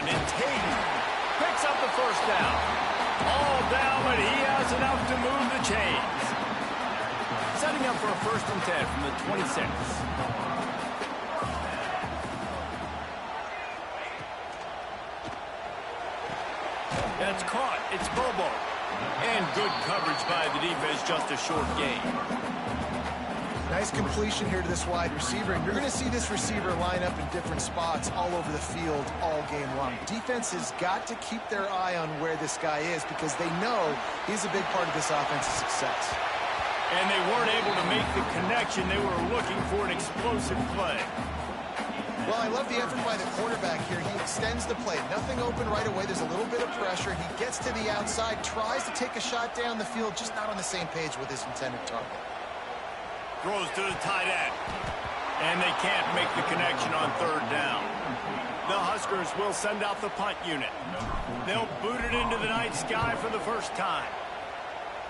Ncaa picks up the first down. All down, but he has enough to move the chains. Setting up for a 1st and 10 from the 26. That's caught. It's Bobo. And good coverage by the defense, just a short gain. Nice completion here to this wide receiver, and you're going to see this receiver line up in different spots all over the field all game long. Defense has got to keep their eye on where this guy is because they know he's a big part of this offense's success. And they weren't able to make the connection. They were looking for an explosive play. Well, I love the effort by the quarterback here. He extends the play. Nothing open right away. There's a little bit of pressure. He gets to the outside, tries to take a shot down the field, just not on the same page with his intended target. Throws to the tight end. And they can't make the connection on 3rd down. The Huskers will send out the punt unit. They'll boot it into the night sky for the first time.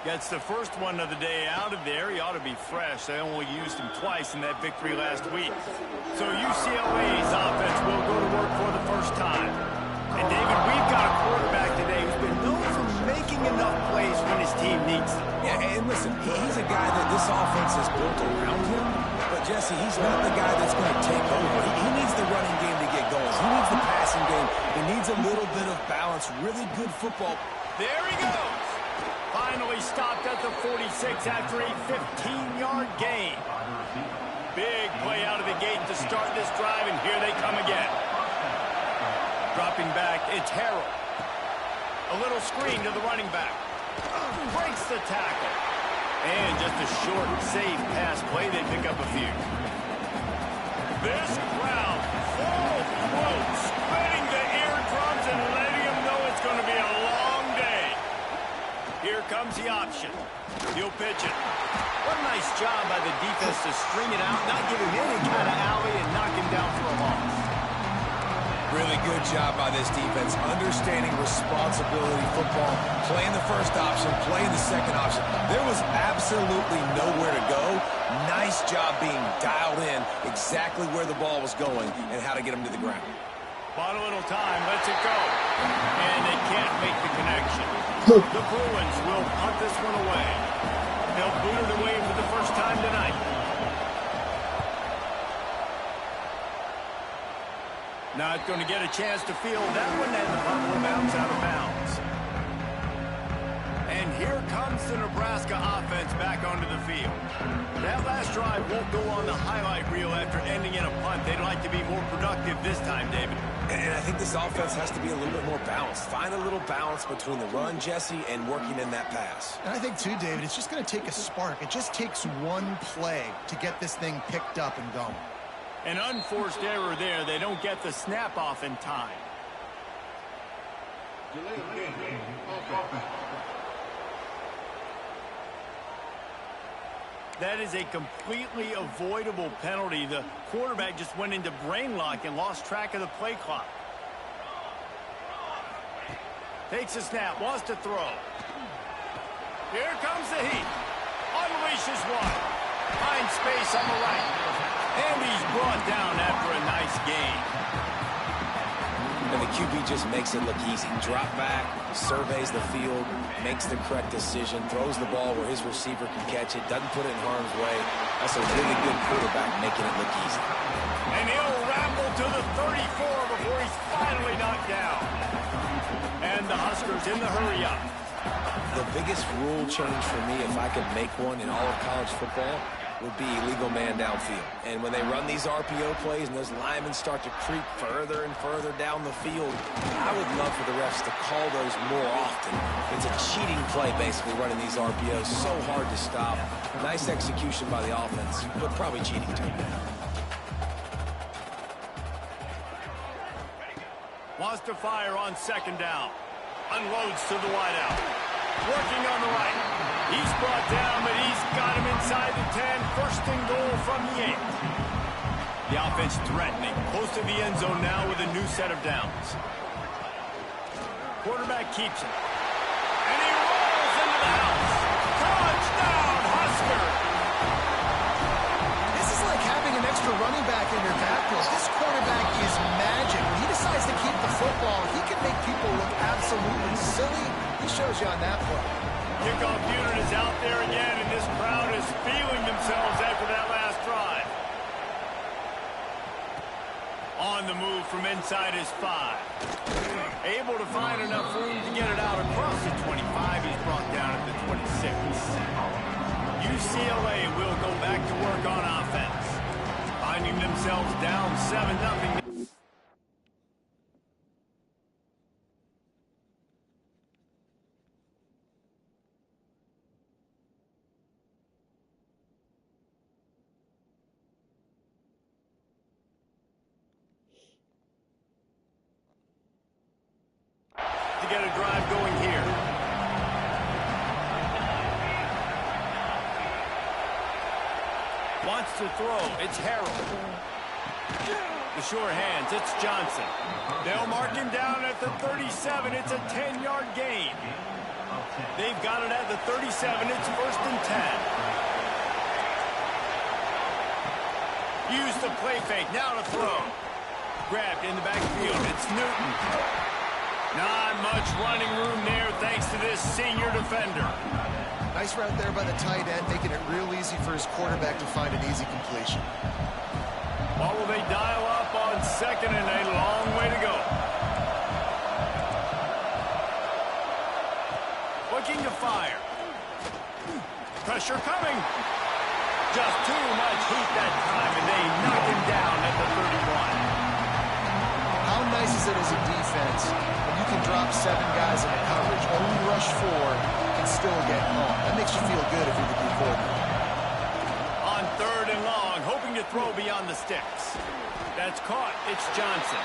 Gets the first one of the day out of there. He ought to be fresh. They only used him twice in that victory last week. So UCLA's offense will go to work for the first time. And David, we've got a quarterback today who's been known for making enough plays when his team needs them. Yeah, and listen, he's a guy that this offense is built around him. But, Jesse, he's not the guy that's going to take over. He needs the running game to get going. He needs the passing game. He needs a little bit of balance. Really good football. There he goes. Finally stopped at the 46 after a 15-yard gain. Big play out of the gate to start this drive, and here they come again. Dropping back, it's Harrell. A little screen to the running back. Breaks the tackle. And just a short, safe pass play. They pick up a few. This crowd full throat, splitting the eardrums and letting them know it's going to be a long day. Here comes the option. He'll pitch it. What a nice job by the defense to string it out, not give him any kind of alley, and knock him down for a loss. Really good job by this defense, understanding responsibility football, playing the first option, playing the second option. There was absolutely nowhere to go. Nice job being dialed in exactly where the ball was going and how to get him to the ground. Bought a little time, lets it go. And they can't make the connection. The Bruins will punt this one away. They'll boot it away for the first time tonight. Not going to get a chance to field that one, and the punt will bounce out of bounds. And here comes the Nebraska offense back onto the field. That last drive won't go on the highlight reel after ending in a punt. They'd like to be more productive this time, David. And I think this offense has to be a little bit more balanced. Find a little balance between the run, Jesse, and working in that pass. And I think, too, David, it's just going to take a spark. It just takes one play to get this thing picked up and going. An unforced error there. They don't get the snap off in time. That is a completely avoidable penalty. The quarterback just went into brain lock and lost track of the play clock. Takes a snap, wants to throw. Here comes the heat. Unleashes one. Finds space on the right. And he's brought down after a nice gain. And the QB just makes it look easy. Drop back, surveys the field, makes the correct decision, throws the ball where his receiver can catch it, doesn't put it in harm's way. That's a really good quarterback making it look easy. And he'll ramble to the 34 before he's finally knocked down. And the Huskers in the hurry up. The biggest rule change for me, if I could make one in all of college football, would be illegal man downfield. And when they run these RPO plays and those linemen start to creep further and further down the field, I would love for the refs to call those more often. It's a cheating play, basically, running these RPOs. So hard to stop. Nice execution by the offense, but probably cheating too. Wants to fire on 2nd down. Unloads to the wideout. Working on the right. He's brought down, but he's got him inside the 10. 1st and goal from the 8. The offense threatening. Close to the end zone now with a new set of downs. Quarterback keeps it. And he rolls into the house. Touchdown, Husker! This is like having an extra running back in your backfield. This quarterback is magic. When he decides to keep the football, absolutely silly. He shows you on that play. Kickoff unit is out there again, and this crowd is feeling themselves after that last drive. On the move from inside his 5. Able to find enough room to get it out across the 25. He's brought down at the 26. UCLA will go back to work on offense. Finding themselves down 7-0. To get a drive going here. Wants to throw. It's Harrell. The sure hands. It's Johnson. They'll mark him down at the 37. It's a 10-yard gain. They've got it at the 37. It's 1st and 10. Use the play fake. Now to throw. Grabbed in the backfield. It's Newton. Not much running room there thanks to this senior defender. Nice route there by the tight end, making it real easy for his quarterback to find an easy completion. What will they dial up on 2nd and a long way to go? Looking to fire. Pressure coming. Just too much heat that time, and they knock him down at the 31. How nice is it as a defense when you can drop 7 guys into coverage, only rush 4, and still get home? That makes you feel good if you're the D coordinator. On 3rd and long, hoping to throw beyond the sticks. That's caught. It's Johnson.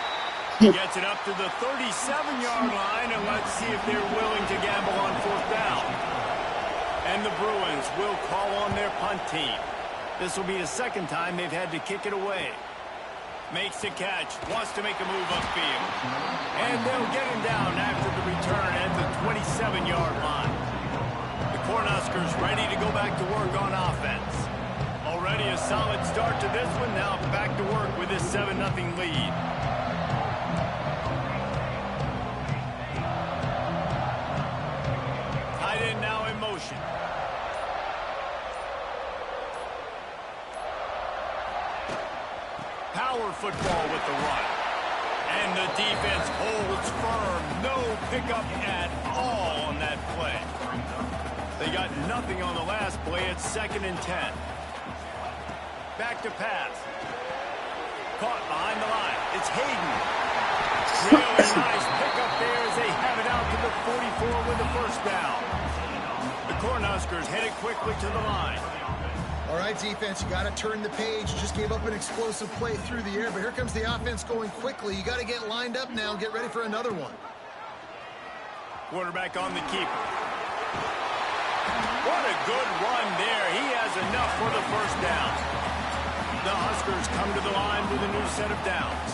He gets it up to the 37-yard line, and let's see if they're willing to gamble on 4th down. And the Bruins will call on their punt team. This will be the 2nd time they've had to kick it away. Makes the catch, wants to make a move upfield. And they'll get him down after the return at the 27-yard line. The Cornhuskers ready to go back to work on offense. Already a solid start to this one, now back to work with this 7-0 lead. Tight end now in motion. Power football with the run. And the defense holds firm. No pickup at all on that play. They got nothing on the last play. It's 2nd and 10. Back to pass. Caught behind the line. It's Hayden. Really nice pickup there as they have it out to the 44 with the 1st down. The Cornhuskers headed quickly to the line. All right, defense, you got to turn the page. You just gave up an explosive play through the air, but here comes the offense going quickly. You got to get lined up now and get ready for another one. Quarterback on the keeper. What a good run there. He has enough for the 1st down. The Huskers come to the line with a new set of downs.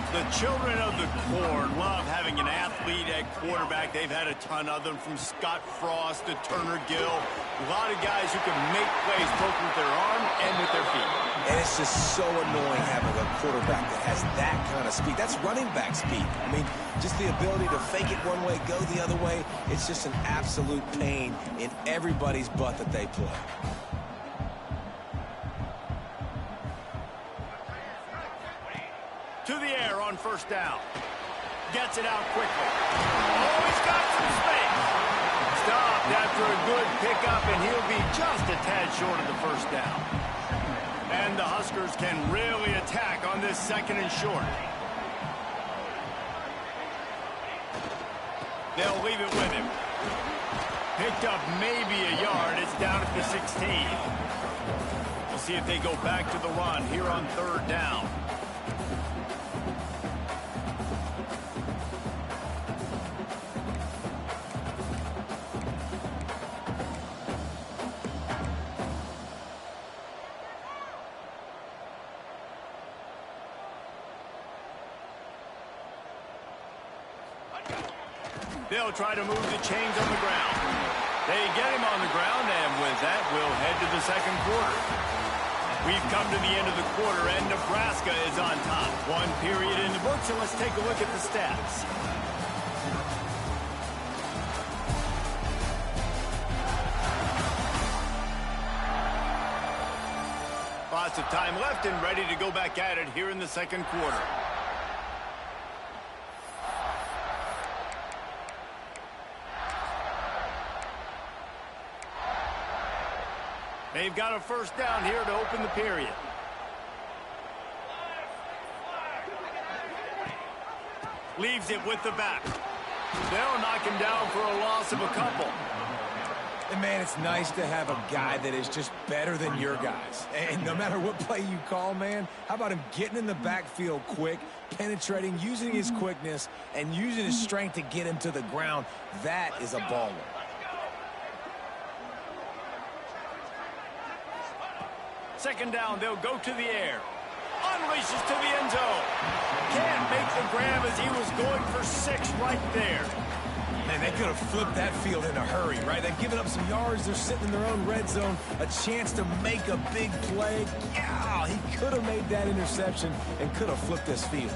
The children of the Corn love having an athlete at quarterback. They've had a ton of them, from Scott Frost to Turner Gill. A lot of guys who can make plays both with their arm and with their feet. And it's just so annoying having a quarterback that has that kind of speed. That's running back speed. I mean, just the ability to fake it one way, go the other way. It's just an absolute pain in everybody's butt that they play. To the air on 1st down. Gets it out quickly. Oh, he's got some space. Stopped after a good pickup, and he'll be just a tad short of the 1st down. And the Huskers can really attack on this 2nd and short. They'll leave it with him. Picked up maybe a yard. It's down at the 16. We'll see if they go back to the run here on 3rd down. They'll try to move the chains on the ground. They get him on the ground, and with that, we'll head to the 2nd quarter. We've come to the end of the quarter, and Nebraska is on top. 1 period in the books, and let's take a look at the stats. lots of time left and ready to go back at it here in the second quarter. They've got a first down here to open the period. Leaves it with the back. They'll knock him down for a loss of a couple. And, man, it's nice to have a guy that is just better than your guys. And no matter what play you call, man, how about him getting in the backfield quick, penetrating, using his quickness, and using his strength to get him to the ground? That is a baller. Second down, they'll go to the air. Unleashes to the end zone. Can't make the grab as he was going for 6 right there. Man, they could have flipped that field in a hurry, right? They've given up some yards. They're sitting in their own red zone. A chance to make a big play. Yeah, he could have made that interception and could have flipped this field.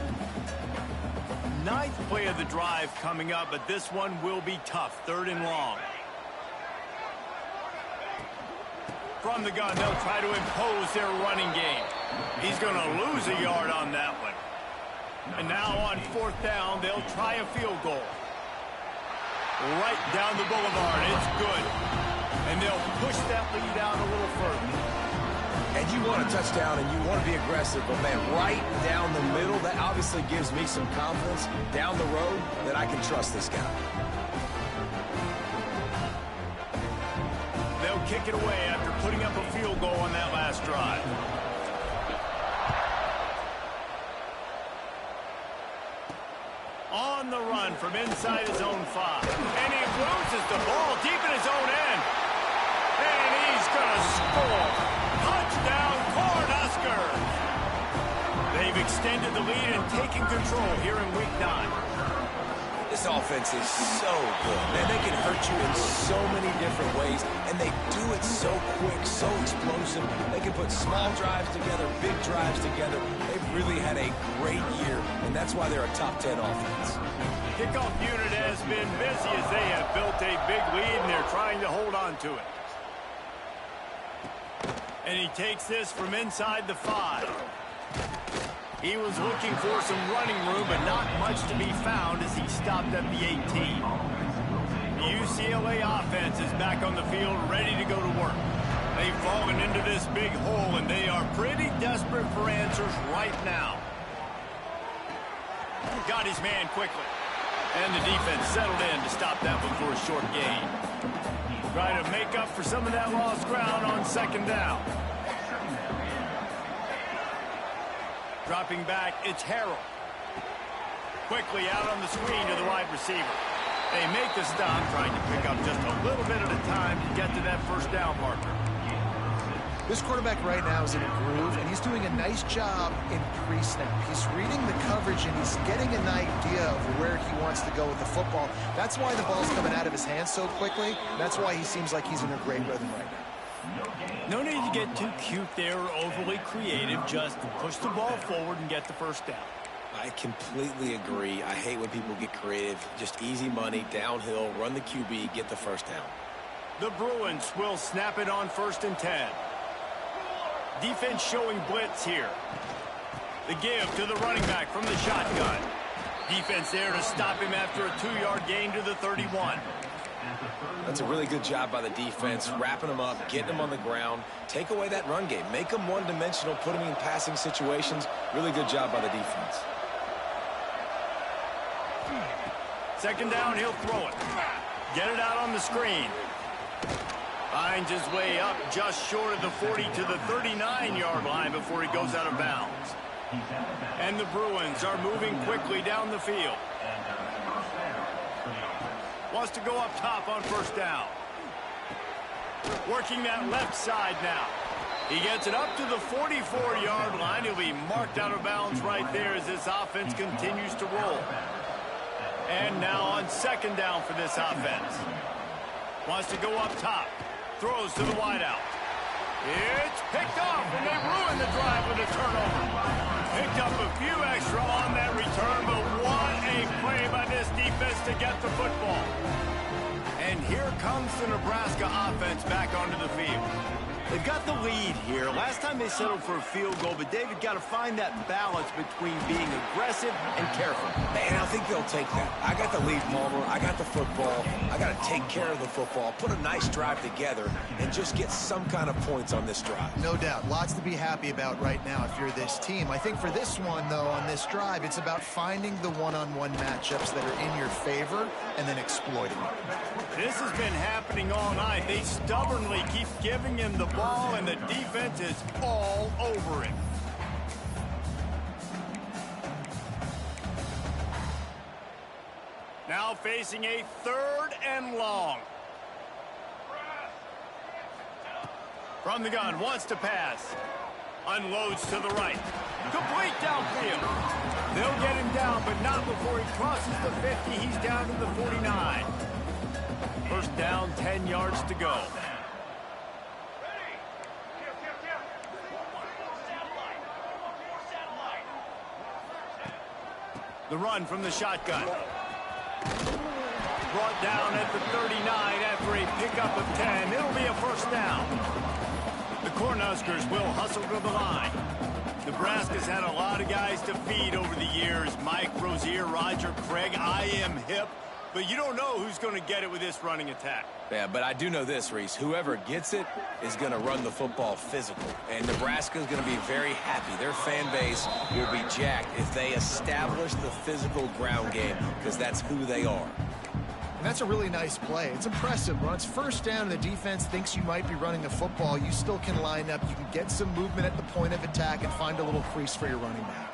9th play of the drive coming up, but this one will be tough. 3rd and long. From the gun, they'll try to impose their running game. He's going to lose a yard on that one. And now on 4th down, they'll try a field goal. Right down the boulevard. It's good. And they'll push that lead out a little further. And you want a touchdown and you want to be aggressive, but, man, right down the middle, that obviously gives me some confidence down the road that I can trust this guy. They'll kick it away after putting up a field goal on that last drive. On the run from inside his own 5. And he loses the ball deep in his own end. And he's going to score. Touchdown, Cornhuskers. They've extended the lead and taken control here in Week 9. This offense is so good. Man, they can hurt you in so many different ways, and they do it so quick, so explosive. They can put small drives together, big drives together. They've really had a great year, and that's why they're a top 10 offense. Kickoff unit has been busy as they have built a big lead, and they're trying to hold on to it. And he takes this from inside the 5. He was looking for some running room, but not much to be found as he stopped at the 18. The UCLA offense is back on the field, ready to go to work. They've fallen into this big hole, and they are pretty desperate for answers right now. Got his man quickly. And the defense settled in to stop that one for a short gain. Trying to make up for some of that lost ground on 2nd down. Dropping back, it's Harrell. Quickly out on the screen to the wide receiver. They make the stop, trying to pick up just a little bit at a time to get to that first down marker. This quarterback right now is in a groove, and he's doing a nice job in pre-snap. He's reading the coverage, and he's getting an idea of where he wants to go with the football. That's why the ball's coming out of his hands so quickly. That's why he seems like he's in a great rhythm right now. No need to get too cute there or overly creative. Just push the ball forward and get the first down. I completely agree. I hate when people get creative. Just easy money, downhill, run the QB, get the first down. The Bruins will snap it on 1st and 10. Defense showing blitz here. The give to the running back from the shotgun. Defense there to stop him after a 2-yard gain to the 31. That's a really good job by the defense, wrapping them up, getting them on the ground. Take away that run game. Make them one-dimensional, put them in passing situations. Really good job by the defense. 2nd down, he'll throw it. Get it out on the screen. Finds his way up just short of the 40 to the 39-yard line before he goes out of bounds. And the Bruins are moving quickly down the field. Wants to go up top on 1st down. Working that left side now. He gets it up to the 44-yard line. He'll be marked out of bounds right there as this offense continues to roll. And now on 2nd down for this offense. Wants to go up top. Throws to the wideout. It's picked off, and they ruin the drive with a turnover. Picked up a few extra on that return, but what a play by this defense to get the football. And here comes the Nebraska offense back onto the field. They've got the lead here. Last time they settled for a field goal, but David got to find that balance between being aggressive and careful. And I think they'll take that. I got the lead, Palmer. I got the football. I got to take care of the football, put a nice drive together, and just get some kind of points on this drive. No doubt. Lots to be happy about right now if you're this team. I think for this one, though, on this drive, it's about finding the one-on-one matchups that are in your favor and then exploiting it. This has been happening all night. They stubbornly keep giving him the ball, and the defense is all over him. Now facing a 3rd and long. From the gun, wants to pass. Unloads to the right. Complete downfield. They'll get him down, but not before he crosses the 50. He's down to the 49. First down, 10 yards to go. The run from the shotgun. Brought down at the 39 after a pickup of 10. It'll be a first down. The Cornhuskers will hustle to the line. Nebraska's had a lot of guys to feed over the years. Mike Rozier, Roger Craig, I am hip. But you don't know who's going to get it with this running attack. Yeah, but I do know this, Reese. Whoever gets it is going to run the football physical. And Nebraska's going to be very happy. Their fan base will be jacked if they establish the physical ground game, because that's who they are. And that's a really nice play. It's impressive. When it's first down and the defense thinks you might be running the football, you still can line up. You can get some movement at the point of attack and find a little crease for your running back.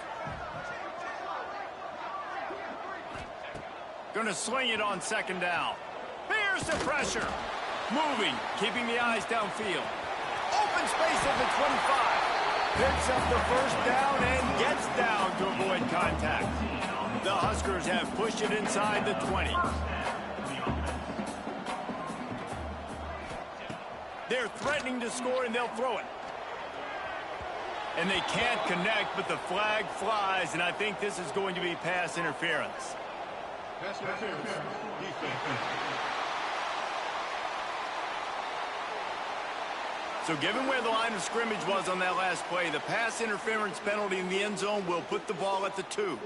Going to sling it on 2nd down. Here's the pressure. Moving, keeping the eyes downfield. Open space at the 25. Picks up the first down and gets down to avoid contact. The Huskers have pushed it inside the 20. They're threatening to score, and they'll throw it. And they can't connect, but the flag flies, and I think this is going to be pass interference. So given where the line of scrimmage was on that last play, the pass interference penalty in the end zone will put the ball at the 2.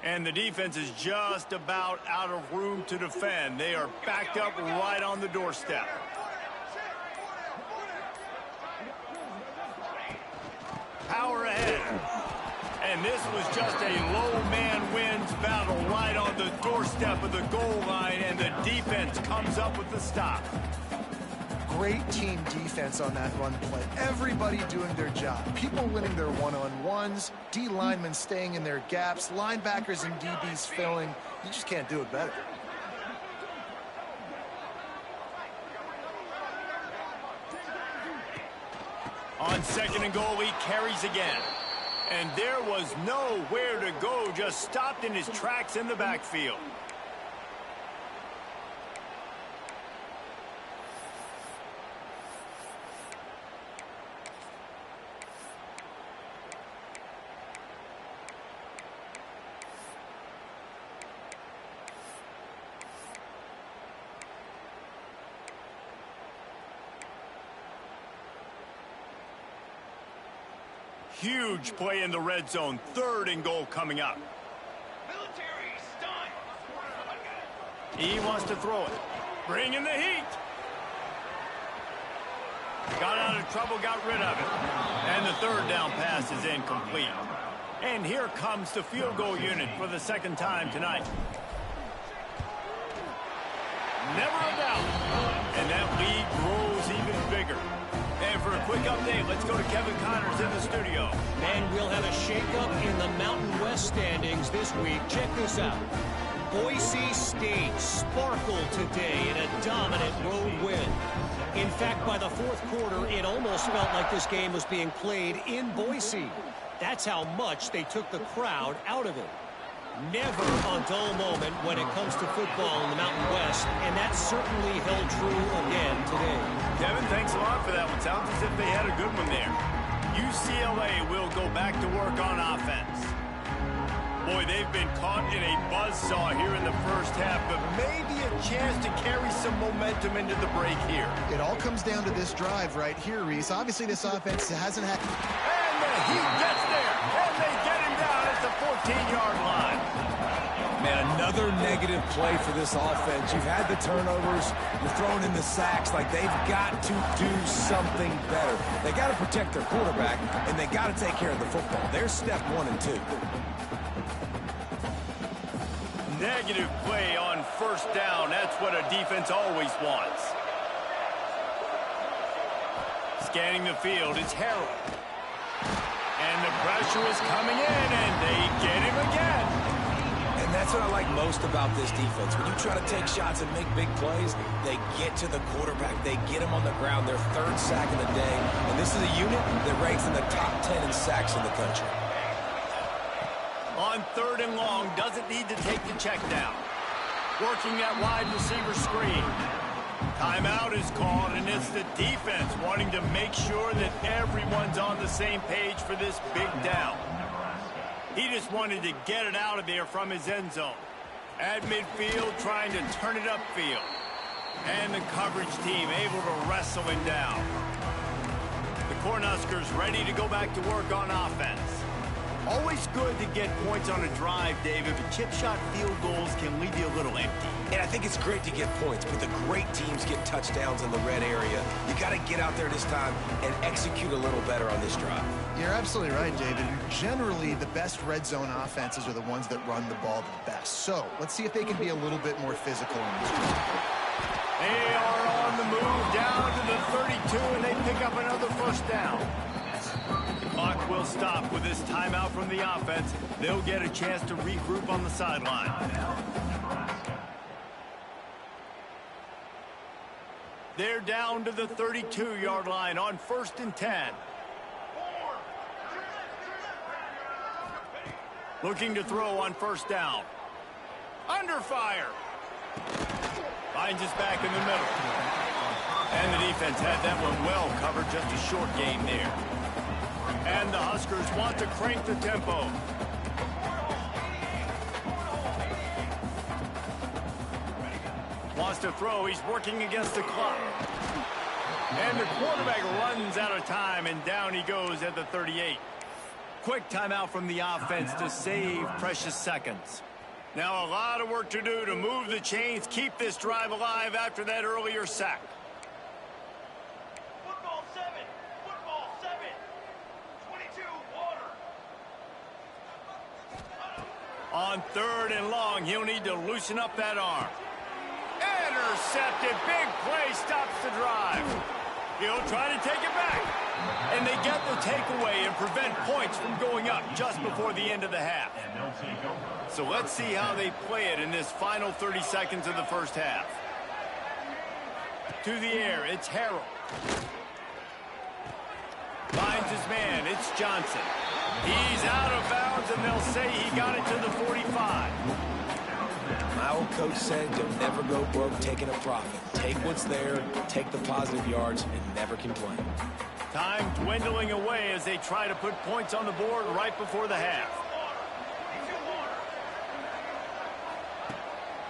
And the defense is just about out of room to defend. They are backed up right on the doorstep. Power ahead. And this was just a low man wins battle right on the doorstep of the goal line, and the defense comes up with the stop. Great team defense on that run play. Everybody doing their job. People winning their one-on-ones, D linemen staying in their gaps, linebackers and DBs filling. You just can't do it better. On 2nd and goal, he carries again. And there was nowhere to go, just stopped in his tracks in the backfield. Huge play in the red zone. 3rd and goal coming up. He wants to throw it. Bring in the heat. Got out of trouble, got rid of it. And the 3rd down pass is incomplete. And here comes the field goal unit for the 2nd time tonight. Never a doubt. And that lead grows even bigger. And for a quick update, let's go to Kevin Connors in the studio. And we'll have a shakeup in the Mountain West standings this week. Check this out. Boise State sparkled today in a dominant road win. In fact, by the 4th quarter, it almost felt like this game was being played in Boise. That's how much they took the crowd out of it. Never a dull moment when it comes to football in the Mountain West, and that certainly held true again today. Kevin, thanks a lot for that one. Sounds as if they had a good one there. UCLA will go back to work on offense. Boy, they've been caught in a buzzsaw here in the first half, but maybe a chance to carry some momentum into the break here. It all comes down to this drive right here, Reese. Obviously, this offense hasn't had... And the Heat gets there, and they get him down at the 14-yard line. Man, another negative play for this offense. You've had the turnovers. You're throwing in the sacks. Like, they've got to do something better. They got to protect their quarterback, and they got to take care of the football. There's step 1 and 2. Negative play on first down. That's what a defense always wants. Scanning the field, it's Harold. And the pressure is coming in, and they get him again. And that's what I like most about this defense. When you try to take shots and make big plays, they get to the quarterback. They get him on the ground. Their 3rd sack of the day. And this is a unit that ranks in the top 10 in sacks in the country. On 3rd and long, doesn't need to take the check down. Working that wide receiver screen. Timeout is called, and it's the defense wanting to make sure that everyone's on the same page for this big down. He just wanted to get it out of there from his end zone. At midfield, trying to turn it upfield. And the coverage team able to wrestle him down. The Cornhuskers ready to go back to work on offense. Always good to get points on a drive, David, but chip shot field goals can leave you a little empty. And I think it's great to get points, but the great teams get touchdowns in the red area. You got to get out there this time and execute a little better on this drive. You're absolutely right, David. Generally, the best red zone offenses are the ones that run the ball the best. So let's see if they can be a little bit more physical in this drive. They are on the move down to the 32, and they pick up another first down. Clock will stop with this timeout from the offense. They'll get a chance to regroup on the sideline. They're down to the 32-yard line on 1st and 10. Looking to throw on first down. Under fire. Finds his back in the middle. And the defense had that one well covered, just a short gain there. And the Huskers want to crank the tempo. Wants to throw. He's working against the clock. And the quarterback runs out of time, and down he goes at the 38. Quick timeout from the offense to save precious seconds. Now a lot of work to do to move the chains, keep this drive alive after that earlier sack. Football 7. 22, water. On 3rd and long, he'll need to loosen up that arm. Intercepted. Big play stops the drive. He'll try to take it back. And they get the takeaway and prevent points from going up just before the end of the half. So let's see how they play it in this final 30 seconds of the first half. To the air, it's Harold. Finds his man, it's Johnson. He's out of bounds, and they'll say he got it to the 45. My old coach said you'll never go broke taking a profit. Take what's there, take the positive yards, and never complain. Time dwindling away as they try to put points on the board right before the half.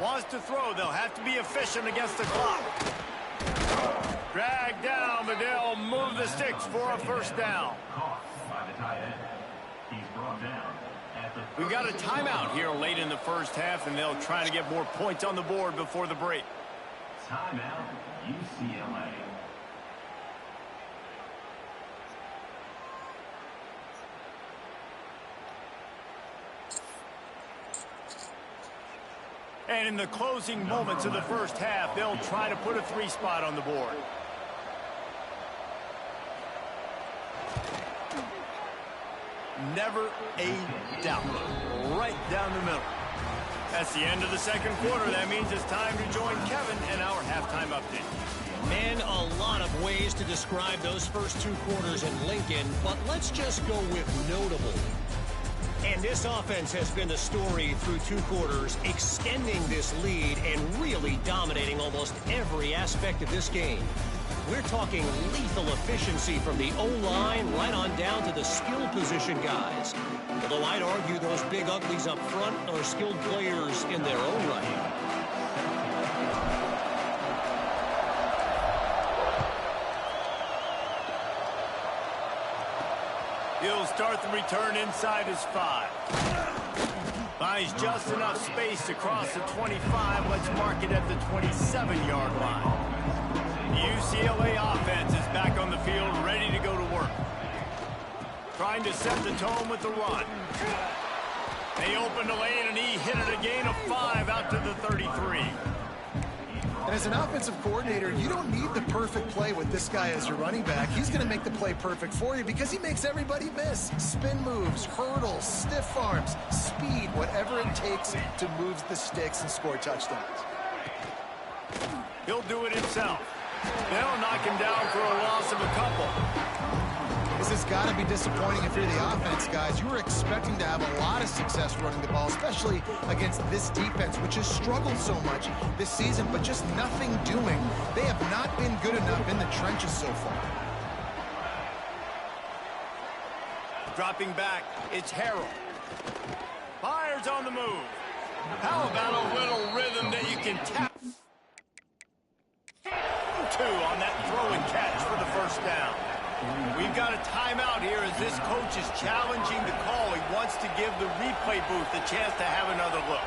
Wants to throw. They'll have to be efficient against the clock. Drag down, but they'll move the sticks for a first down. We've got a timeout here late in the first half, and they'll try to get more points on the board before the break. Timeout, UCLA. And in the closing moments of the first half, they'll try to put a 3 spot on the board. Never a doubt. Right down the middle. That's the end of the second quarter. That means it's time to join Kevin in our halftime update. Man, a lot of ways to describe those first 2 quarters in Lincoln, but let's just go with notable. And this offense has been the story through 2 quarters, extending this lead and really dominating almost every aspect of this game. We're talking lethal efficiency from the O-line right on down to the skill position guys. Although I'd argue those big uglies up front are skilled players in their own right. He'll start the return inside his 5. Finds just enough space to cross the 25. Let's mark it at the 27-yard line. The UCLA offense is back on the field, ready to go to work. Trying to set the tone with the run. They opened the lane, and he hit it a gain of 5 out to the 33. And as an offensive coordinator, you don't need the perfect play with this guy as your running back. He's going to make the play perfect for you because he makes everybody miss. Spin moves, hurdles, stiff arms, speed, whatever it takes to move the sticks and score touchdowns. He'll do it himself. They'll knock him down for a loss of a couple. This has got to be disappointing if you're the offense, guys. You were expecting to have a lot of success running the ball, especially against this defense, which has struggled so much this season, but just nothing doing. They have not been good enough in the trenches so far. Dropping back, it's Harrell. Fires on the move. How about a little rhythm that you can tap? 2 on that throw and catch for the first down. We've got a timeout here as this coach is challenging the call. He wants to give the replay booth a chance to have another look.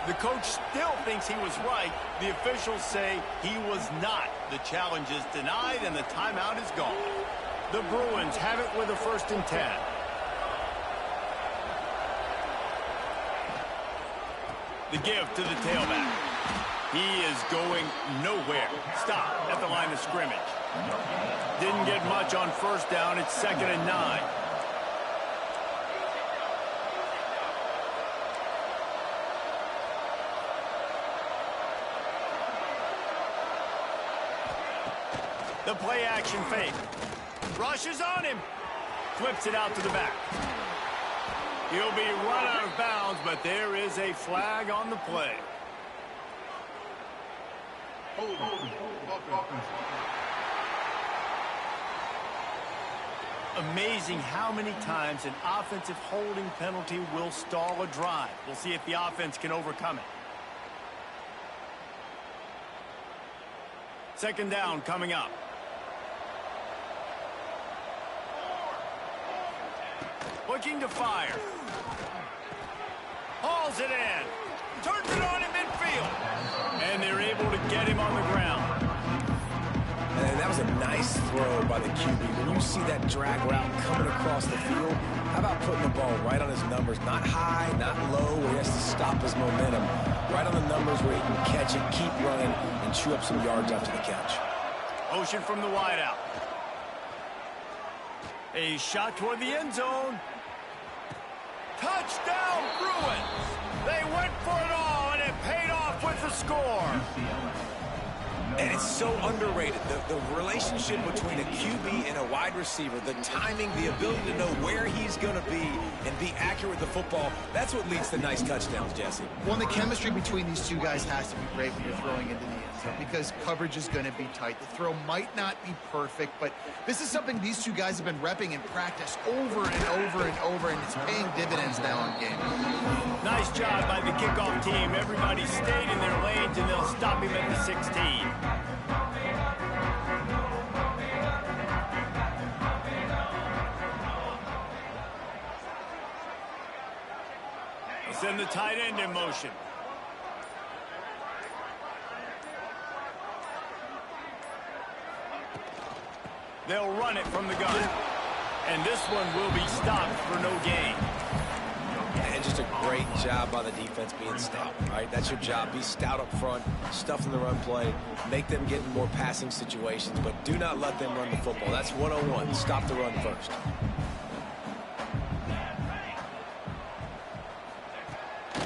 The coach still thinks he was right. The officials say he was not. The challenge is denied and the timeout is gone. The Bruins have it with a 1st and 10. The give to the tailback. He is going nowhere. Stop at the line of scrimmage. Didn't get much on 1st down. It's 2nd and 9. The play action fake. Rushes on him. Flips it out to the back. He'll be run out of bounds, but there is a flag on the play. Amazing how many times an offensive holding penalty will stall a drive. We'll see if the offense can overcome it. 2nd down coming up. Looking to fire. Hauls it in. Turns it on in midfield. And they're able to get him on the ground. And that was a nice throw by the QB. When you see that drag route coming across the field, how about putting the ball right on his numbers? Not high, not low, where he has to stop his momentum. Right on the numbers where he can catch it, keep running, and chew up some yards after the catch. Motion from the wideout. A shot toward the end zone. Touchdown, Bruins! They went for it all, and it paid off with the score. And it's so underrated. The relationship between a QB and a wide receiver, the timing, the ability to know where he's going to be and be accurate with the football, that's what leads to nice touchdowns, Jesse. Well, the chemistry between these two guys has to be great when you're throwing into the end zone because coverage is going to be tight. The throw might not be perfect, but this is something these two guys have been repping in practice over and over and over, and it's paying dividends now in game. Nice job by the kickoff team. Everybody stayed in their lanes, and they'll stop him at the 16. Send the tight end in motion. They'll run it from the gun. And this one will be stopped for no gain. And just a great job by the defense being stout, right? That's your job. Be stout up front, stuff in the run play, make them get in more passing situations, but do not let them run the football. That's 101. Stop the run first.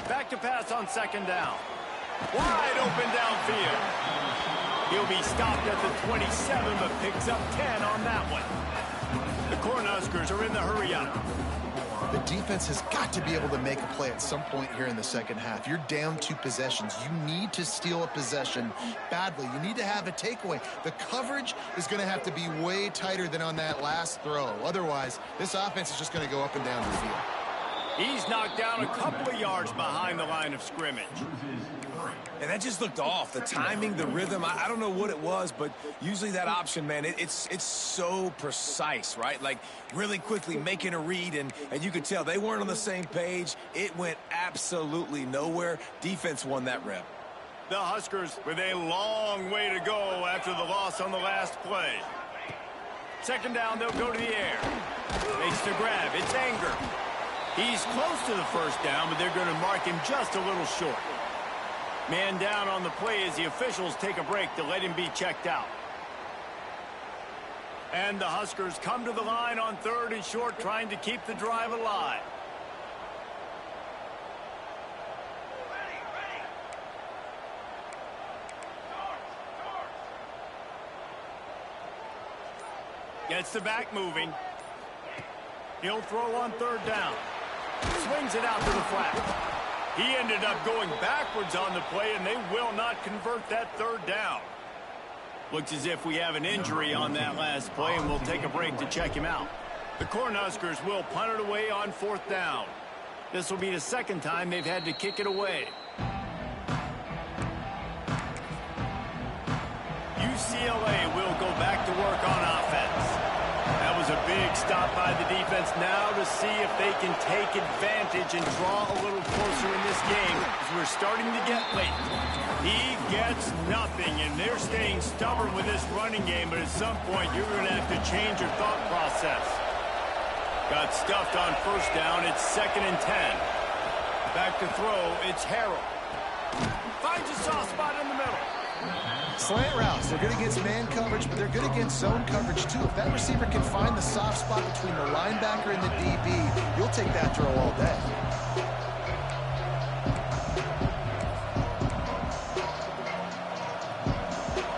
Back to pass on 2nd down. Wide open downfield. He'll be stopped at the 27, but picks up 10 on that one. The Cornhuskers are in the hurry up. The defense has got to be able to make a play at some point here in the second half. You're down 2 possessions. You need to steal a possession badly. You need to have a takeaway. The coverage is going to have to be way tighter than on that last throw. Otherwise, this offense is just going to go up and down the field. He's knocked down a couple of yards behind the line of scrimmage. And that just looked off. The timing, the rhythm, I don't know what it was, but usually that option, man, it's so precise, right? Like really quickly making a read, and you could tell they weren't on the same page. It went absolutely nowhere. Defense won that rep. The Huskers with a long way to go after the loss on the last play. Second down, they'll go to the air. Makes the grab. It's Anger. He's close to the first down, but they're going to mark him just a little short. Man down on the play as the officials take a break to let him be checked out. And the Huskers come to the line on 3rd and short, trying to keep the drive alive. Gets the back moving. He'll throw on 3rd down. Swings it out to the flat. He ended up going backwards on the play, and they will not convert that 3rd down. Looks as if we have an injury on that last play, and we'll take a break to check him out. The Cornhuskers will punt it away on 4th down. This will be the second time they've had to kick it away. UCLA will go back to work on offense. That was a big stop by the defense now to see if they can take advantage and draw a little closer in this game as we're starting to get late. He gets nothing, and they're staying stubborn with this running game, but at some point you're going to have to change your thought process. Got stuffed on 1st down. It's 2nd and 10. Back to throw. It's Harrell. Finds a soft spot in the middle. Slant routes, they're good against man coverage, but they're good against zone coverage too. If that receiver can find the soft spot between the linebacker and the DB, you'll take that throw all day.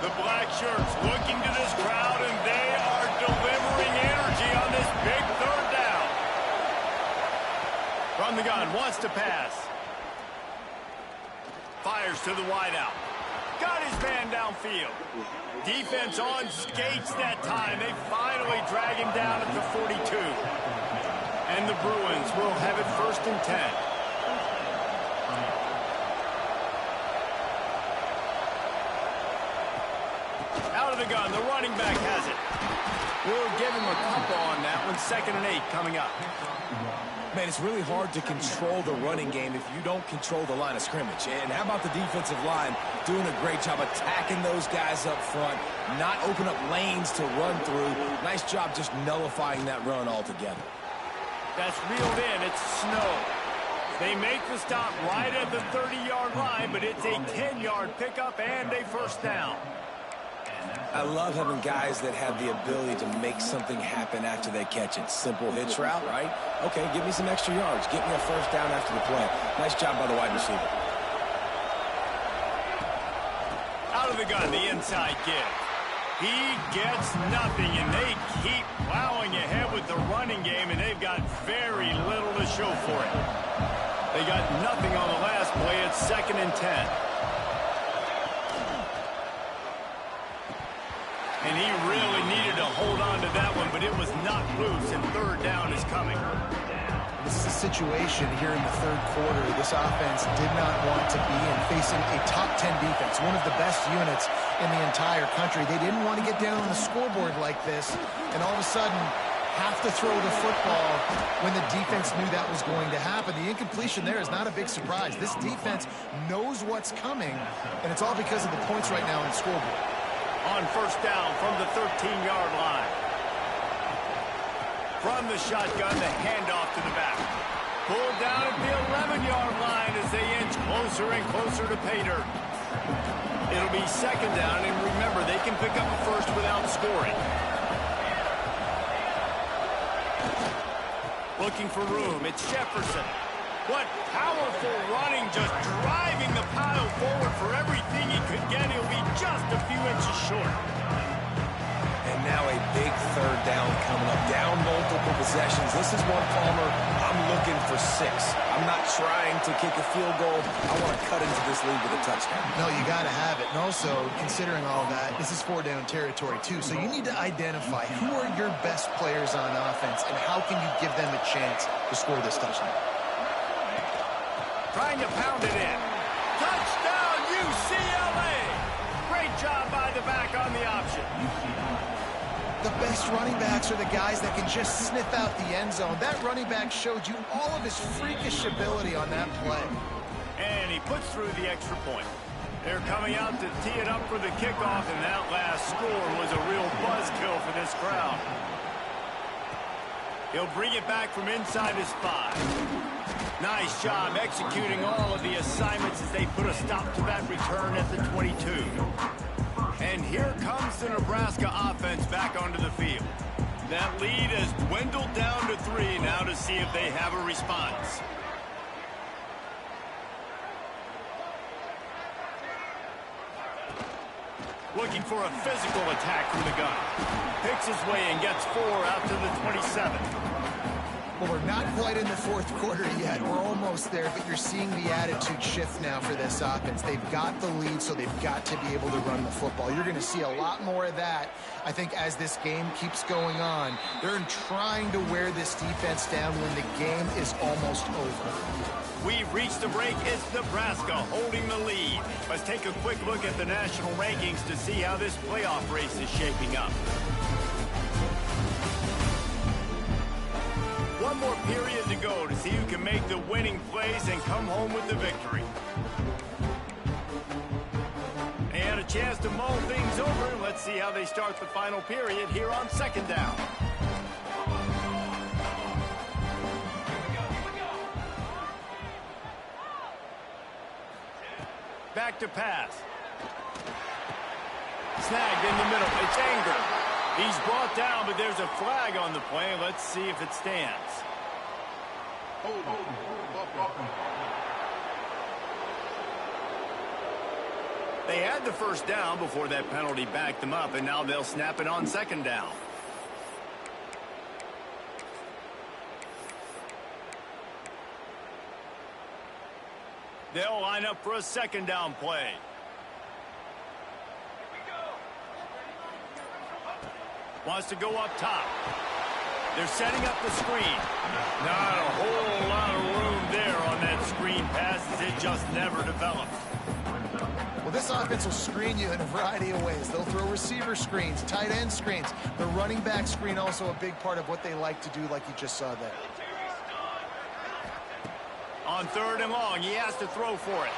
The black shirts looking to this crowd, and they are delivering energy on this big 3rd down. From the gun, wants to pass. Fires to the wideout. Got his man downfield. Defense on skates that time. They finally drag him down at the 42. And the Bruins will have it 1st and 10. Out of the gun, the running back has it. We'll give him a couple on that one. 2nd and 8 coming up. Man, it's really hard to control the running game if you don't control the line of scrimmage. And how about the defensive line doing a great job attacking those guys up front, not open up lanes to run through. Nice job just nullifying that run altogether. That's reeled in. It's snow. They make the stop right at the 30-yard line, but it's a 10-yard pickup and a 1st down. I love having guys that have the ability to make something happen after they catch it. Simple hitch route, right? Okay, give me some extra yards. Get me a 1st down after the play. Nice job by the wide receiver. Out of the gun, the inside give. He gets nothing, and they keep plowing ahead with the running game, and they've got very little to show for it. They got nothing on the last play. It's 2nd and 10. And he really needed to hold on to that one, but it was not loose, and 3rd down is coming. This is a situation here in the 3rd quarter this offense did not want to be in, facing a top 10 defense, one of the best units in the entire country. They didn't want to get down on the scoreboard like this, and all of a sudden have to throw the football when the defense knew that was going to happen. The incompletion there is not a big surprise. This defense knows what's coming, and it's all because of the points right now on the scoreboard. On 1st down from the 13-yard line. From the shotgun, the handoff to the back. Pulled down at the 11-yard line as they inch closer and closer to pay dirt. It'll be 2nd down, and remember, they can pick up a 1st without scoring. Looking for room, it's Jefferson. What powerful running, just driving the pile forward for everything he could get. He'll be just a few inches short. And now a big 3rd down coming up. Down multiple possessions. This is one, Palmer, I'm looking for 6. I'm not trying to kick a field goal. I want to cut into this lead with a touchdown. No, you got to have it. And also, considering all that, this is 4-down territory, too. So you need to identify who are your best players on offense and how can you give them a chance to score this touchdown. Trying to pound it in. Touchdown, UCLA! Great job by the back on the option. The best running backs are the guys that can just sniff out the end zone. That running back showed you all of his freakish ability on that play. And he puts through the extra point. They're coming out to tee it up for the kickoff, and that last score was a real buzzkill for this crowd. He'll bring it back from inside his 5. Nice job executing all of the assignments as they put a stop to that return at the 22. And here comes the Nebraska offense back onto the field. That lead has dwindled down to 3 now to see if they have a response. Looking for a physical attack from the gun. Picks his way and gets 4 out to the 27. Well, we're not quite in the fourth quarter yet. We're almost there, but you're seeing the attitude shift now for this offense. They've got the lead, so they've got to be able to run the football. You're going to see a lot more of that, I think, as this game keeps going on. They're trying to wear this defense down when the game is almost over. We've reached the break. It's Nebraska holding the lead. Let's take a quick look at the national rankings to see how this playoff race is shaping up. One more period to go to see who can make the winning plays and come home with the victory. And a chance to mull things over. Let's see how they start the final period here on 2nd down. Back to pass. Snagged in the middle. It's Anger. He's brought down, but there's a flag on the play. Let's see if it stands. They had the first down before that penalty backed them up, and now they'll snap it on 2nd down. They'll line up for a 2nd down play. Wants to go up top. They're setting up the screen. Not a whole lot of room there on that screen pass as it just never developed. Well, this offense will screen you in a variety of ways. They'll throw receiver screens, tight end screens. The running back screen also a big part of what they like to do, like you just saw there. On 3rd and long, he has to throw for it.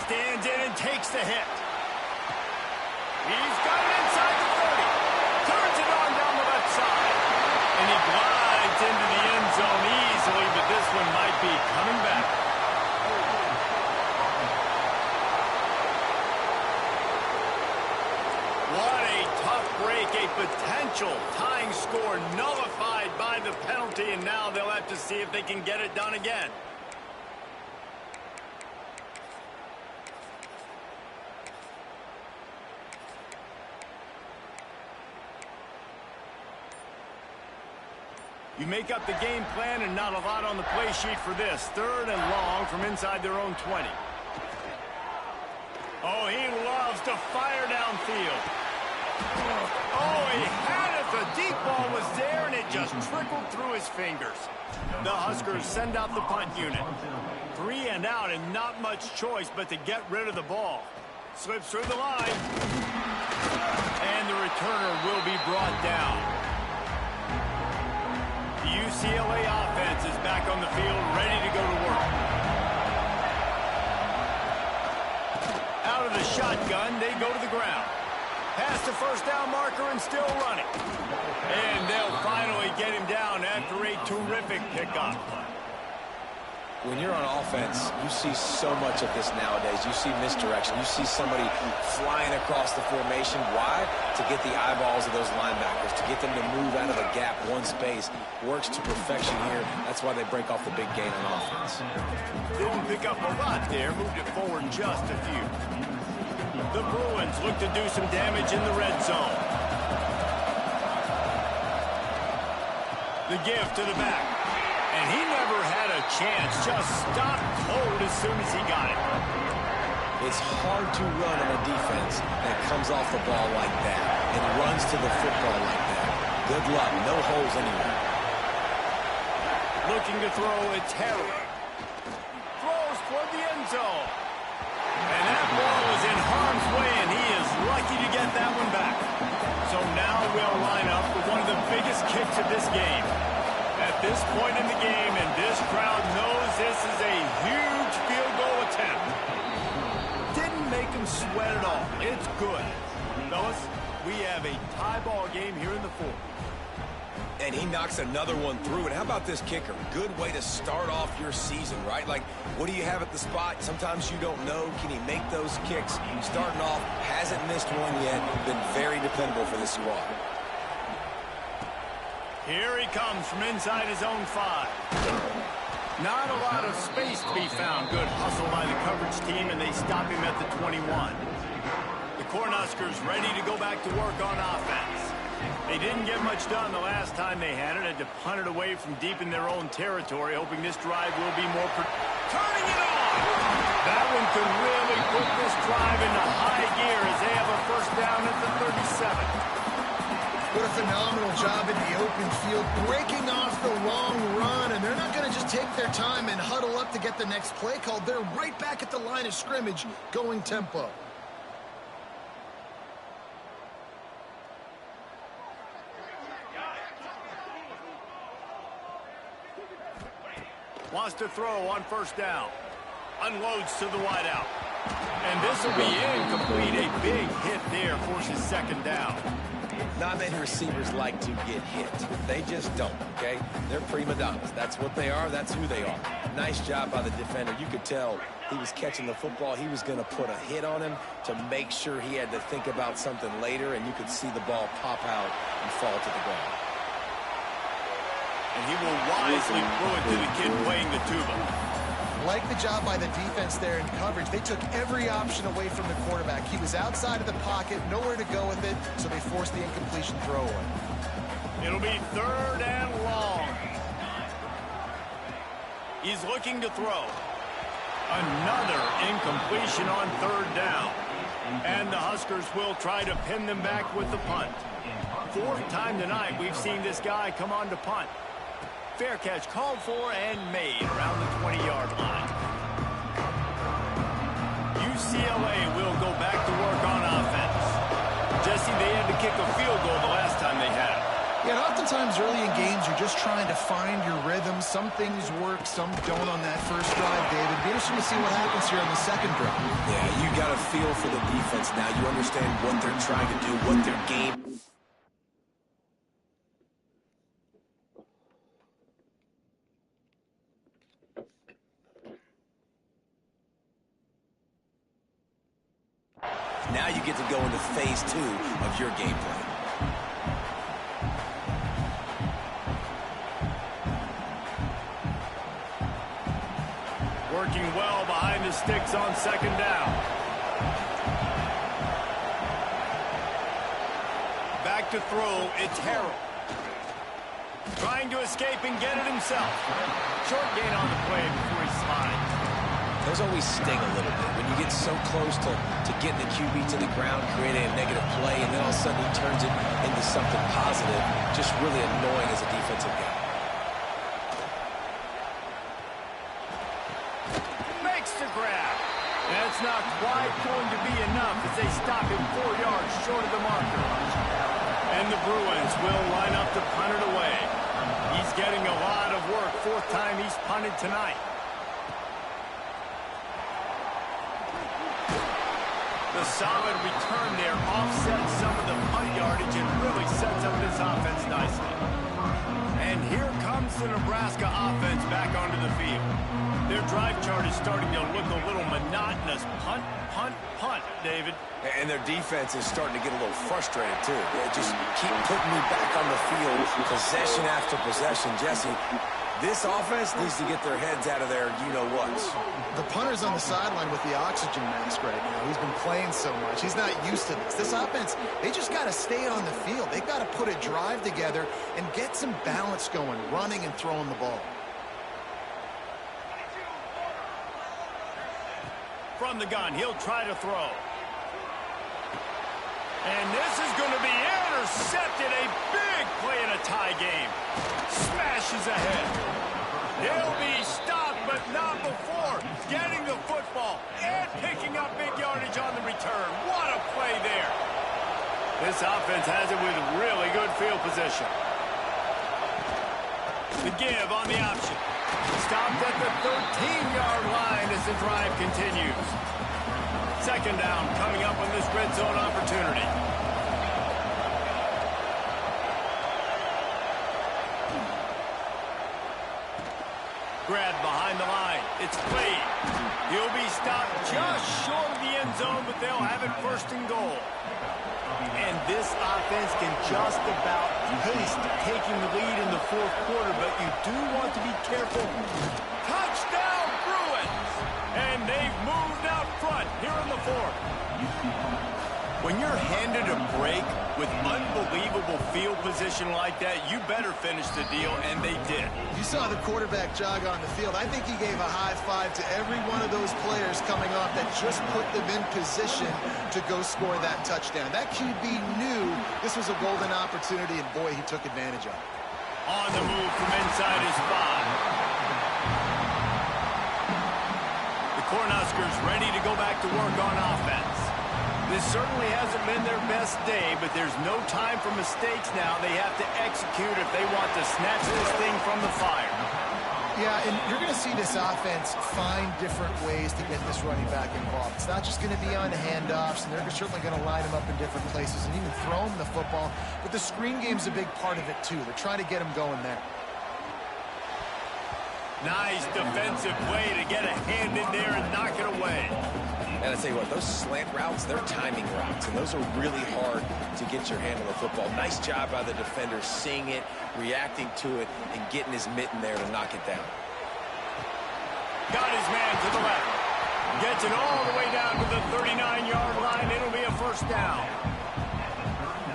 Stands in and takes the hit. He's got it inside the 30. Turns it on down the left side. And he glides into the end zone easily, but this one might be coming back. What a tough break. A potential tying score nullified by the penalty, and now they'll have to see if they can get it done again. You make up the game plan and not a lot on the play sheet for this. 3rd and long from inside their own 20. Oh, he loves to fire downfield. Oh, he had it. The deep ball was there, and it just trickled through his fingers. The Huskers send out the punt unit. 3 and out, and not much choice but to get rid of the ball. Slips through the line. And the returner will be brought down. The UCLA offense is back on the field, ready to go to work. Out of the shotgun, they go to the ground. Past the first down marker and still running. And they'll finally get him down after a terrific pickup. When you're on offense, you see so much of this nowadays. You see misdirection. You see somebody flying across the formation. Why? To get the eyeballs of those linebackers, to get them to move out of the gap one space. Works to perfection here. That's why they break off the big gain on offense. Didn't pick up a lot there. Moved it forward just a few. The Bruins look to do some damage in the red zone. The give to the back. And he never had a chance. Just stopped cold as soon as he got it. It's hard to run on a defense that comes off the ball like that and runs to the football like that. Good luck. No holes anywhere. Looking to throw, it's Harry. Throws toward the end zone. And that ball is in harm's way, and he is lucky to get that one back. So now we'll line up with one of the biggest kicks of this game. At this point in the game, and this crowd knows this is a huge field goal attempt. Didn't make him sweat at all. It's good. Fellas, we have a tie ball game here in the fourth. And he knocks another one through. And how about this kicker? Good way to start off your season, right? Like, what do you have at the spot? Sometimes you don't know. Can he make those kicks? Starting off, hasn't missed one yet. Been very dependable for this squad. Here he comes from inside his own 5. Not a lot of space to be found. Good hustle by the coverage team, and they stop him at the 21. The Cornhuskers ready to go back to work on offense. They didn't get much done the last time they had it. Had to punt it away from deep in their own territory, hoping this drive will be more... Turning it on! That one could really put this drive into high gear as they have a first down at the 37. What a phenomenal job in the open field, breaking off the long run, and they're not going to just take their time and huddle up to get the next play called. They're right back at the line of scrimmage, going tempo. Wants to throw on first down. Unloads to the wideout. And this will be incomplete. A big hit there forces second down. Not many receivers like to get hit. They just don't, okay? They're prima donnas. That's what they are. That's who they are. Nice job by the defender. You could tell he was catching the football. He was going to put a hit on him to make sure he had to think about something later, and you could see the ball pop out and fall to the ground. And he will wisely throw it to the kid playing the tuba. Like the job by the defense there in coverage. They took every option away from the quarterback. He was outside of the pocket, nowhere to go with it, so they forced the incompletion throwaway. It'll be 3rd and long. He's looking to throw. Another incompletion on 3rd down. And the Huskers will try to pin them back with the punt. 4th time tonight we've seen this guy come on to punt. Fair catch called for and made around the 20-yard line. UCLA will go back to work on offense. Jesse, they had to kick a field goal the last time they had it. Yeah, and oftentimes early in games, you're just trying to find your rhythm. Some things work, some don't on that first drive, David. Be interesting to see what happens here on the second drive. Yeah, you got a feel for the defense now. You understand what they're trying to do, what their game... Now you get to go into phase 2 of your game plan. Working well behind the sticks on second down. Back to throw, it's Harrell. Trying to escape and get it himself. Short gain on the play before he slides. Those always sting a little bit when you get so close to getting the QB to the ground, creating a negative play, and then all of a sudden he turns it into something positive. Just really annoying as a defensive guy. Makes the grab. That's not quite going to be enough as they stop him 4 yards short of the marker. And the Bruins will line up to punt it away. He's getting a lot of work. 4th time he's punted tonight. The solid return there offsets some of the punt yardage and really sets up this offense nicely. And here comes the Nebraska offense back onto the field. Their drive chart is starting to look a little monotonous. Punt, punt, punt, David. And their defense is starting to get a little frustrated, too. They just keep putting me back on the field, possession after possession. Jesse, This offense needs to get their heads out of their you-know-whats. The punter's on the sideline with the oxygen mask right now. He's been playing so much. He's not used to this. This offense, they just got to stay on the field. They've got to put a drive together and get some balance going, running and throwing the ball. From the gun, he'll try to throw. And this is going to be intercepted. A big play in a tie game. Smashes ahead. He'll be stopped, but not before getting the football and picking up big yardage on the return. What a play there. This offense has it with really good field position. The give on the option. Stopped at the 13-yard line as the drive continues. Second down coming up on this red zone opportunity. Grab behind the line. It's played. He'll be stopped just short of the end zone, but they'll have it first and goal. And this offense can just about taste taking the lead in the fourth quarter, but you do want to be careful. Touchdown, Bruins! And they've moved out front here in the fourth. When you're handed a break with unbelievable field position like that, you better finish the deal, and they did. You saw the quarterback jog on the field. I think he gave a high five to every one of those players coming off that just put them in position to go score that touchdown. That QB knew this was a golden opportunity, and boy, he took advantage of it. On the move from inside his 5. The Cornhuskers ready to go back to work on offense. This certainly hasn't been their best day, but there's no time for mistakes now. They have to execute if they want to snatch this thing from the fire. Yeah, and you're going to see this offense find different ways to get this running back involved. It's not just going to be on handoffs, and they're certainly going to line him up in different places and even throw him the football. But the screen game's a big part of it, too. They're trying to get him going there. Nice defensive play to get a hand in there and knock it away. And I tell you what, those slant routes, they're timing routes, and those are really hard to get your hand on the football. Nice job by the defender seeing it, reacting to it, and getting his mitten there to knock it down. Got his man to the left. Gets it all the way down to the 39-yard line. It'll be a first down.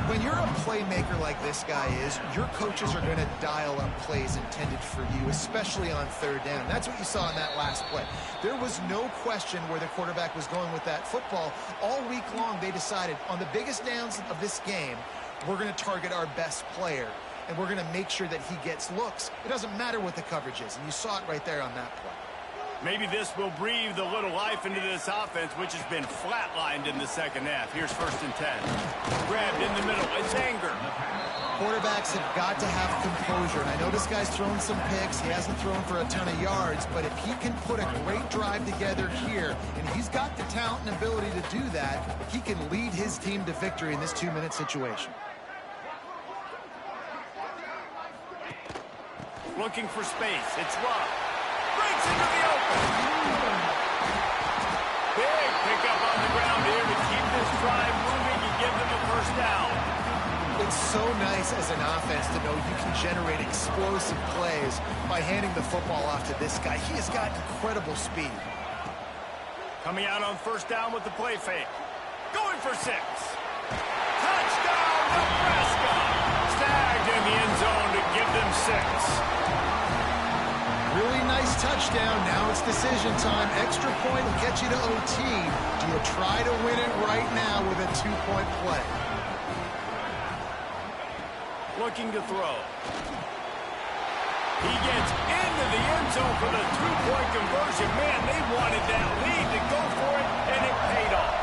When you're a playmaker like this guy is, your coaches are going to dial up plays intended for you, especially on third down. That's what you saw in that last play. There was no question where the quarterback was going with that football. All week long, they decided on the biggest downs of this game, we're going to target our best player, and we're going to make sure that he gets looks. It doesn't matter what the coverage is, and you saw it right there on that play. Maybe this will breathe a little life into this offense, which has been flatlined in the second half. Here's 1st and 10. Grabbed in the middle. It's Anger. Quarterbacks have got to have composure. And I know this guy's thrown some picks. He hasn't thrown for a ton of yards. But if he can put a great drive together here, and he's got the talent and ability to do that, he can lead his team to victory in this 2-minute situation. Looking for space. It's Love. Breaks into the open. Big pickup on the ground here to keep this drive moving and give them a first down. It's so nice as an offense to know you can generate explosive plays by handing the football off to this guy. He has got incredible speed. Coming out on first down with the play fake. Going for 6. Touchdown, Nebraska. Snagged in the end zone to give them 6. Really nice touchdown. Now it's decision time. Extra point will get you to OT. Do you try to win it right now with a 2-point play? Looking to throw. He gets into the end zone for the 2-point conversion. Man, they wanted that lead to go for it, and it paid off.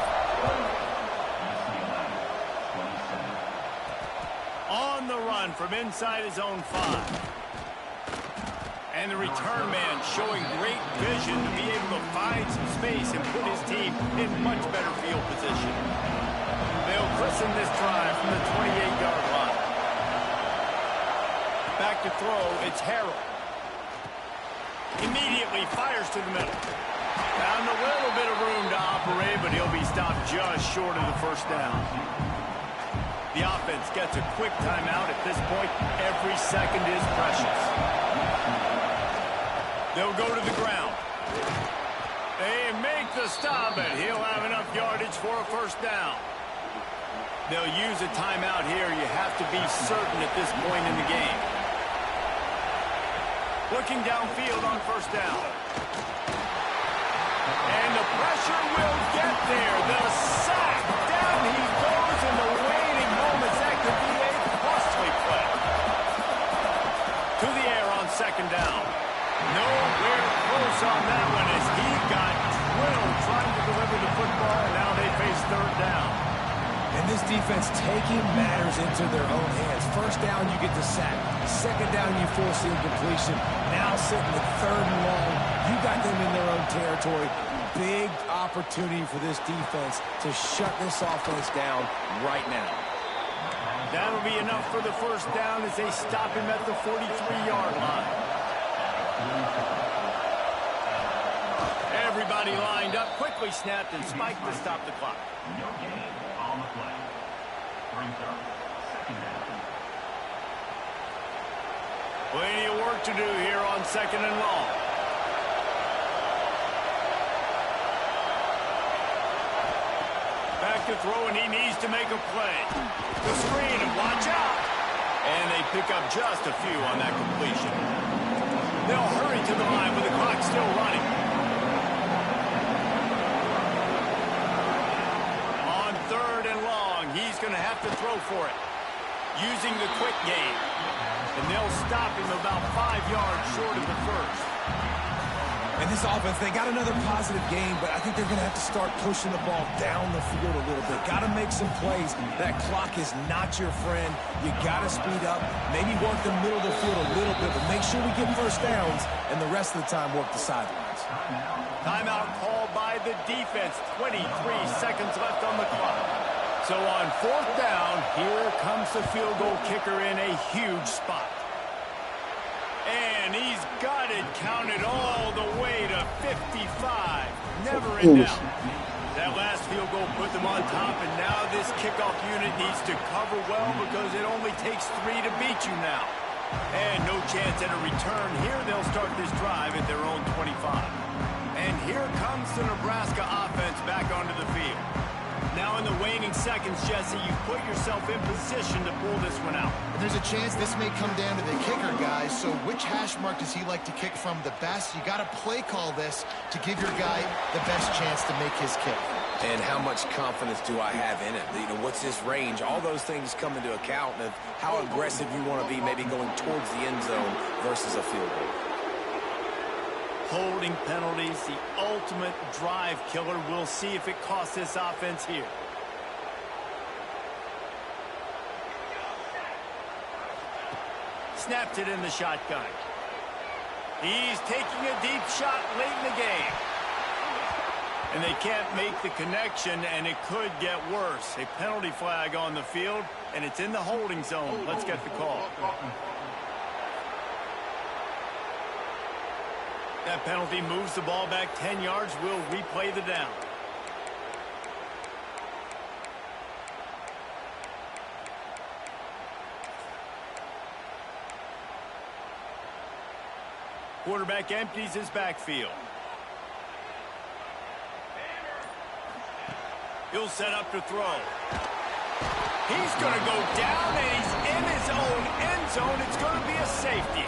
On the run from inside his own 5. And the return man showing great vision to be able to find some space and put his team in much better field position. They'll christen this drive from the 28-yard line. Back to throw, it's Harrell. Immediately fires to the middle. Found a little bit of room to operate, but he'll be stopped just short of the first down. The offense gets a quick timeout at this point. Every second is precious. They'll go to the ground. They make the stop, and he'll have enough yardage for a first down. They'll use a timeout here. You have to be certain at this point in the game. Looking downfield on first down. And the pressure will get there. The sack. Down he goes in the waning moments. That could be a costly play. To the air on second down. Nowhere close on that one as he got drilled trying to deliver the football, and now they face third down. And this defense taking matters into their own hands. First down, you get the sack. Second down, you force the incompletion. Now sitting with third and long, you got them in their own territory. Big opportunity for this defense to shut this offense down right now. That'll be enough for the first down as they stop him at the 43-yard line. Everybody lined up, quickly snapped and spiked to stop the clock. No gain on the play. Brings up second down. Plenty of work to do here on second and long. Back to throw, and he needs to make a play. The screen, and watch out. And they pick up just a few on that completion. They'll hurry to the line with the clock still running. On third and long, he's going to have to throw for it. Using the quick game. And they'll stop him about 5 yards short of the first. And this offense, they got another positive game, but I think they're going to have to start pushing the ball down the field a little bit. Got to make some plays. That clock is not your friend. You got to speed up, maybe work the middle of the field a little bit, but make sure we get first downs, and the rest of the time work the sidelines. Timeout called by the defense. 23 seconds left on the clock. So on fourth down, here comes the field goal kicker in a huge spot. And he's got it counted all the way to 55. Never in doubt. That last field goal put them on top, and now this kickoff unit needs to cover well because it only takes 3 to beat you now. And no chance at a return. Here they'll start this drive at their own 25. And here comes the Nebraska offense back onto the field. Now in the waning seconds, Jesse, you put yourself in position to pull this one out. And there's a chance this may come down to the kicker, guys. So which hash mark does he like to kick from the best? You got to play call this to give your guy the best chance to make his kick. And how much confidence do I have in it? You know, what's his range? All those things come into account of how aggressive you want to be, maybe going towards the end zone versus a field goal. Holding penalties, the ultimate drive killer. We'll see if it costs this offense here. Snapped it in the shotgun. He's taking a deep shot late in the game. And they can't make the connection, and it could get worse. A penalty flag on the field, and it's in the holding zone. Let's get the call. That penalty moves the ball back 10 yards. We'll replay the down. Quarterback empties his backfield. He'll set up to throw. He's going to go down, and he's in his own end zone. It's going to be a safety.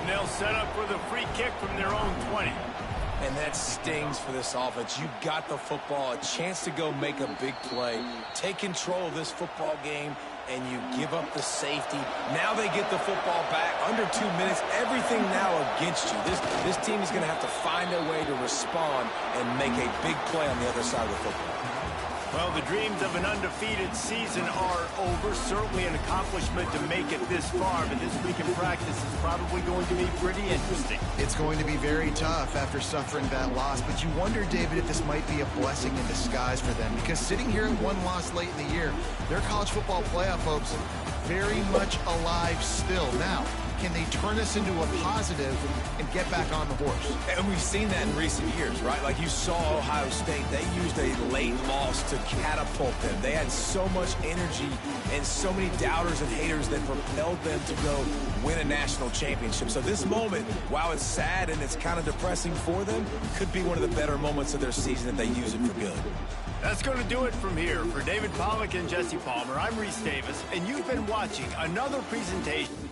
And they'll set up for the free kick from their own 20. And that stings for this offense. You got the football, a chance to go make a big play, take control of this football game, and you give up the safety. Now they get the football back under 2 minutes. Everything now against you. This team is going to have to find a way to respond and make a big play on the other side of the football. Well, the dreams of an undefeated season are over. Certainly an accomplishment to make it this far, but this week in practice is probably going to be pretty interesting. It's going to be very tough after suffering that loss, but you wonder, David, if this might be a blessing in disguise for them, because sitting here at one loss late in the year, their college football playoff hopes very much alive still. Now, can they turn this into a positive and get back on the horse? And we've seen that in recent years, right? Like you saw Ohio State, they used a late loss to catapult them. They had so much energy and so many doubters and haters that propelled them to go win a national championship. So this moment, while it's sad and it's kind of depressing for them, could be one of the better moments of their season if they use it for good. That's going to do it from here. For David Pollack and Jesse Palmer, I'm Reese Davis, and you've been watching another presentation